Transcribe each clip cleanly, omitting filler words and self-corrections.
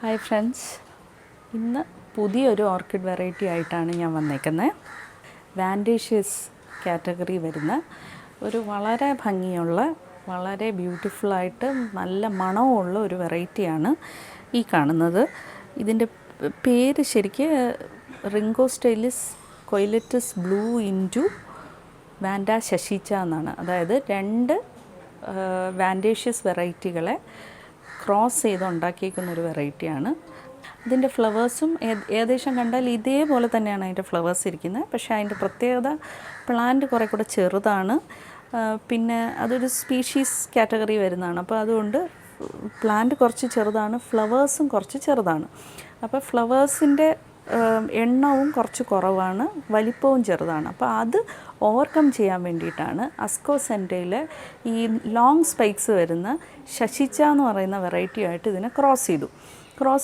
Hi friends, ഇന്ന് പുതിയൊരു orchid variety ആയിട്ടാണ് ഞാൻ വന്നേക്കുന്നത്. വാൻഡേഷ്യസ് കാറ്റഗറി വരുന്ന ഒരു വളരെ ഭംഗിയുള്ള, വളരെ ബ്യൂട്ടിഫുള്ളായിട്ട് നല്ല മണമുള്ള ഒരു വെറൈറ്റിയാണ് ഈ കാണുന്നത്. ഇതിൻ്റെ പേര് ശരിക്ക് റിംഗോസ്റ്റൈലിസ് കൊയിലറ്റസ് ബ്ലൂ ഇൻറ്റു വാൻഡ ശശിച്ച എന്നാണ്. അതായത് രണ്ട് വാൻഡേഷ്യസ് വെറൈറ്റികളെ ക്രോസ് ചെയ്ത് ഉണ്ടാക്കിയിരിക്കുന്നൊരു വെറൈറ്റിയാണ്. ഇതിൻ്റെ ഫ്ലവേഴ്സും ഏകദേശം കണ്ടാൽ ഇതേപോലെ തന്നെയാണ് അതിൻ്റെ ഫ്ലവേഴ്സ് ഇരിക്കുന്നത്. പക്ഷേ അതിൻ്റെ പ്രത്യേകത പ്ലാന്റ് കുറേ കൂടെ ചെറുതാണ്. പിന്നെ അതൊരു സ്പീഷീസ് കാറ്റഗറി വരുന്നതാണ്. അപ്പോൾ അതുകൊണ്ട് പ്ലാന്റ് കുറച്ച് ചെറുതാണ്, ഫ്ലവേഴ്സും കുറച്ച് ചെറുതാണ്. അപ്പോൾ ഫ്ലവേഴ്സിൻ്റെ എണ്ണവും കുറച്ച് കുറവാണ്, വലിപ്പവും ചെറുതാണ്. അപ്പോൾ അത് ഓവർകം ചെയ്യാൻ വേണ്ടിയിട്ടാണ് അസ്കോസെൻറ്റയിലെ ഈ ലോങ് സ്പൈക്സ് വരുന്ന ശശിച്ച എന്ന് പറയുന്ന വെറൈറ്റിയായിട്ട് ഇതിനെ ക്രോസ്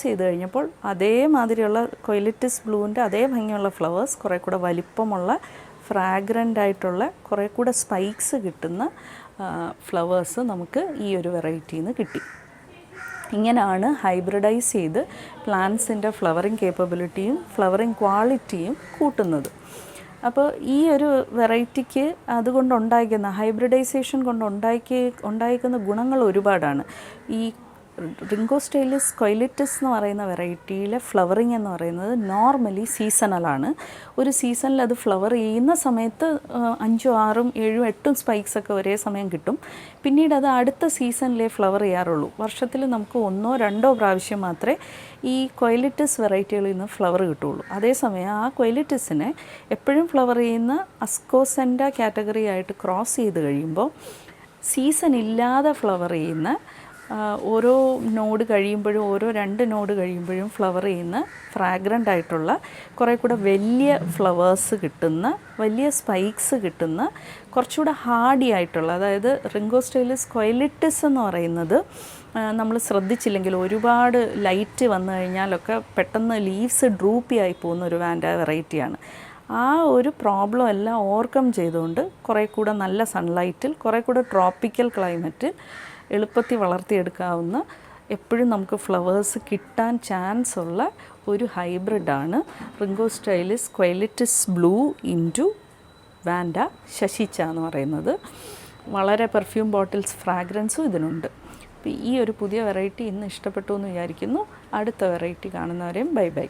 ചെയ്ത് കഴിഞ്ഞപ്പോൾ അതേമാതിരിയുള്ള കൊയിലറ്റസ് ബ്ലൂവിൻ്റെ അതേ ഭംഗിയുള്ള ഫ്ലവേഴ്സ്, കുറേ കൂടെ വലിപ്പമുള്ള ഫ്രാഗ്രൻ്റ് ആയിട്ടുള്ള കുറേ കൂടെ സ്പൈക്സ് കിട്ടുന്ന ഫ്ലവേഴ്സ് നമുക്ക് ഈ ഒരു വെറൈറ്റിയിൽ നിന്ന് കിട്ടി. ഇങ്ങനെയാണ് ഹൈബ്രിഡൈസ് ചെയ്ത് പ്ലാന്റ്സിൻ്റെ ഫ്ലവറിങ് കേപ്പബിലിറ്റിയും ഫ്ലവറിങ് ക്വാളിറ്റിയും കൂട്ടുന്നത്. അപ്പോൾ ഈ ഒരു വെറൈറ്റിക്ക് അതുകൊണ്ട് ഉണ്ടായിരിക്കുന്ന ഹൈബ്രിഡൈസേഷൻ കൊണ്ട് ഉണ്ടായിരിക്കുന്ന ഗുണങ്ങൾ ഒരുപാടാണ്. ഈ റിംഗോസ്റ്റൈലിസ് കൊയിലറ്റസ് എന്ന് പറയുന്ന വെറൈറ്റിയിലെ ഫ്ലവറിങ് എന്ന് പറയുന്നത് നോർമലി സീസണലാണ്. ഒരു സീസണിൽ അത് ഫ്ലവർ ചെയ്യുന്ന സമയത്ത് 5, 6, 7, 8 സ്പൈക്സൊക്കെ ഒരേ സമയം കിട്ടും. പിന്നീട് അത് അടുത്ത സീസണിലേ ഫ്ലവർ ചെയ്യാറുള്ളൂ. വർഷത്തിൽ നമുക്ക് 1, 2 പ്രാവശ്യം മാത്രമേ ഈ കൊയിലറ്റസ് വെറൈറ്റികളിൽ നിന്ന് ഫ്ലവർ കിട്ടുള്ളൂ. അതേസമയം ആ കൊയിലറ്റസിനെ എപ്പോഴും ഫ്ലവർ ചെയ്യുന്ന അസ്കോസെൻറ്റ കാറ്റഗറി ആയിട്ട് ക്രോസ് ചെയ്ത് കഴിയുമ്പോൾ സീസൺ ഇല്ലാതെ ഫ്ലവർ ചെയ്യുന്ന ഓരോ നോഡ് കഴിയുമ്പോഴും, ഓരോ 2 നോഡ് കഴിയുമ്പോഴും ഫ്ലവർ ചെയ്യുന്ന ഫ്രാഗ്രൻ്റ് ആയിട്ടുള്ള കുറേ കൂടെ വലിയ ഫ്ലവേഴ്സ് കിട്ടുന്ന, വലിയ സ്പൈക്സ് കിട്ടുന്ന, കുറച്ചുകൂടെ ഹാർഡി ആയിട്ടുള്ള, അതായത് റിംഗോസ്റ്റൈലിസ് കൊയിലറ്റസ് എന്ന് പറയുന്നത് നമ്മൾ ശ്രദ്ധിച്ചില്ലെങ്കിൽ ഒരുപാട് ലൈറ്റ് വന്നു കഴിഞ്ഞാലൊക്കെ പെട്ടെന്ന് ലീവ്സ് ഡ്രൂപ്പി ആയി പോകുന്ന ഒരു വാൻഡ വെറൈറ്റിയാണ്. ആ ഒരു പ്രോബ്ലം എല്ലാം ഓവർകം ചെയ്തുകൊണ്ട് കുറേ കൂടെ നല്ല സൺലൈറ്റിൽ, കുറേ കൂടെ ട്രോപ്പിക്കൽ ക്ലൈമറ്റിൽ എളുപ്പത്തിൽ വളർത്തിയെടുക്കാവുന്ന, എപ്പോഴും നമുക്ക് ഫ്ലവേഴ്സ് കിട്ടാൻ ചാൻസ് ഉള്ള ഒരു ഹൈബ്രിഡാണ് റിംഗോസ്റ്റൈലിസ് കൊയിലറ്റസ് ബ്ലൂ ഇൻറ്റു വാൻഡ ശശിച്ച എന്ന് പറയുന്നത്. വളരെ പെർഫ്യൂം ബോട്ടിൽസ് ഫ്രാഗ്രൻസും ഇതിനുണ്ട്. അപ്പോൾ ഈ ഒരു പുതിയ വെറൈറ്റി ഇന്ന് ഇഷ്ടപ്പെട്ടു എന്ന് വിചാരിക്കുന്നു. അടുത്ത വെറൈറ്റി കാണുന്നവരെയും ബൈ ബൈ.